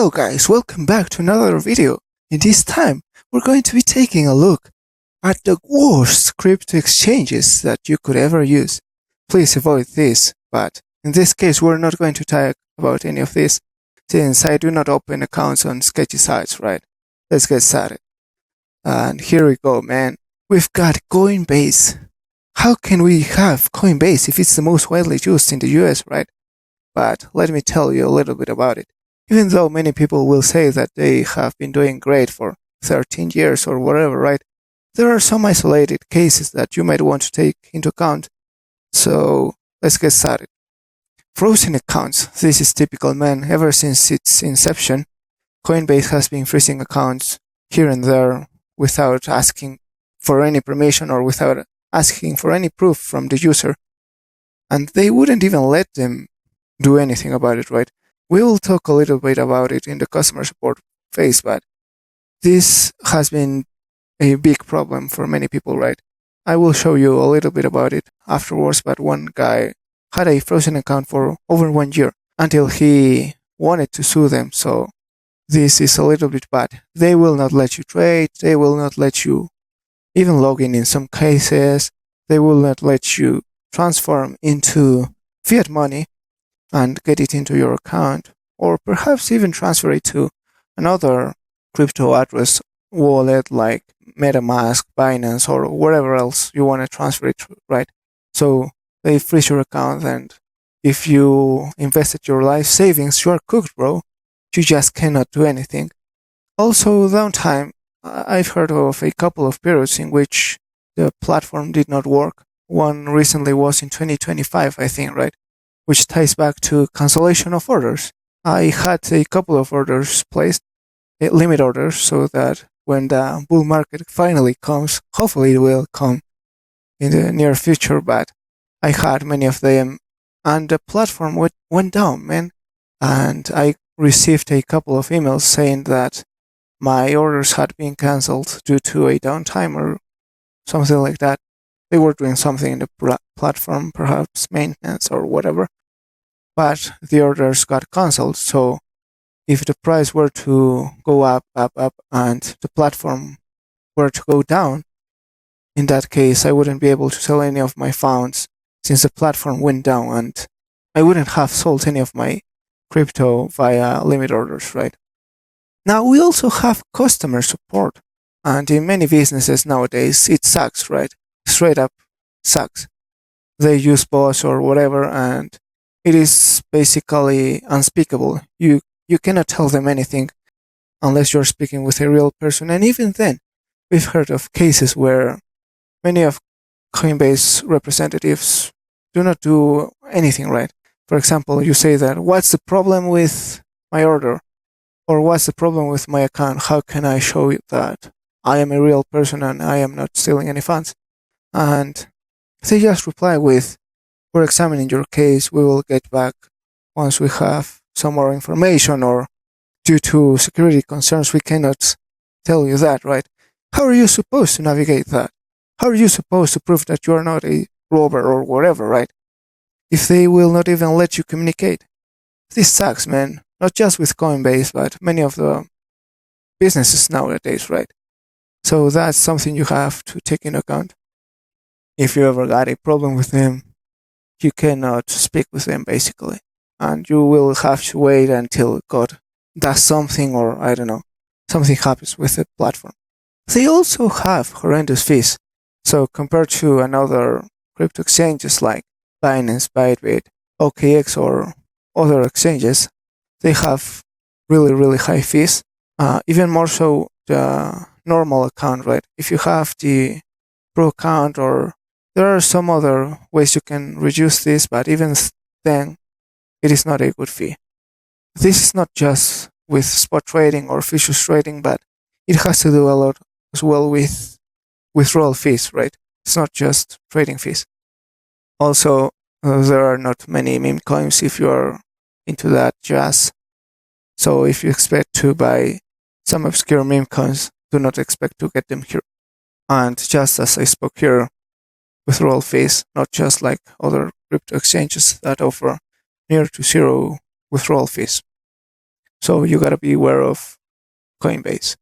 Hello guys, welcome back to another video. In this time, we're going to be taking a look at the worst crypto exchanges that you could ever use. Please avoid this, but in this case we're not going to talk about any of this, since I do not open accounts on sketchy sites, right? Let's get started. And here we go, man. We've got Coinbase. How can we have Coinbase if it's the most widely used in the US, right? But let me tell you a little bit about it. Even though many people will say that they have been doing great for 13 years or whatever, right? There are some isolated cases that you might want to take into account. So let's get started. Frozen accounts. This is typical, man. Ever since its inception, Coinbase has been freezing accounts here and there without asking for any permission or without asking for any proof from the user. And they wouldn't even let them do anything about it, right? We will talk a little bit about it in the customer support phase, but this has been a big problem for many people, right? I will show you a little bit about it afterwards, but one guy had a frozen account for over 1 year until he wanted to sue them, so this is a little bit bad. They will not let you trade, they will not let you even log in some cases, they will not let you transform into fiat money and get it into your account, or perhaps even transfer it to another crypto address wallet like MetaMask, Binance, or wherever else you want to transfer it to, right? So they freeze your account, and if you invested your life savings, you are cooked, bro. You just cannot do anything. Also, downtime. I've heard of a couple of periods in which the platform did not work. One recently was in 2025, I think, right? Which ties back to cancellation of orders. I had a couple of orders placed, limit orders, so that when the bull market finally comes, hopefully it will come in the near future, but I had many of them, and the platform went down, man. And I received a couple of emails saying that my orders had been cancelled due to a downtime or something like that. They were doing something in the platform, perhaps maintenance or whatever, but the orders got cancelled. So if the price were to go up, and the platform were to go down, in that case, I wouldn't be able to sell any of my funds since the platform went down, and I wouldn't have sold any of my crypto via limit orders, right? Now, we also have customer support, and in many businesses nowadays, it sucks, right? Straight up sucks. They use bots or whatever, and it is basically unspeakable. You cannot tell them anything unless you're speaking with a real person, and even then, we've heard of cases where many of Coinbase representatives do not do anything right. For example, you say that, what's the problem with my order? Or what's the problem with my account? How can I show you that I am a real person and I am not stealing any funds? And they just reply with, we're examining your case, we will get back once we have some more information, or due to security concerns, we cannot tell you that, right? How are you supposed to navigate that? How are you supposed to prove that you are not a robber or whatever, right? If they will not even let you communicate. This sucks, man. Not just with Coinbase, but many of the businesses nowadays, right? So that's something you have to take into account. If you ever got a problem with them, you cannot speak with them, basically. And you will have to wait until God does something, or I don't know, something happens with the platform. They also have horrendous fees. So compared to another crypto exchanges like Binance, bybit, OKX, or other exchanges, they have really, really high fees. Even more so the normal account, right? If you have the pro account, or there are some other ways you can reduce this, but even then, it is not a good fee. This is not just with spot trading or futures trading, but it has to do a lot as well with withdrawal fees, right? It's not just trading fees. Also, there are not many meme coins if you are into that jazz. So if you expect to buy some obscure meme coins, do not expect to get them here. And just as I spoke here, withdrawal fees, not just like other crypto exchanges that offer near to zero withdrawal fees. So you gotta be aware of Coinbase.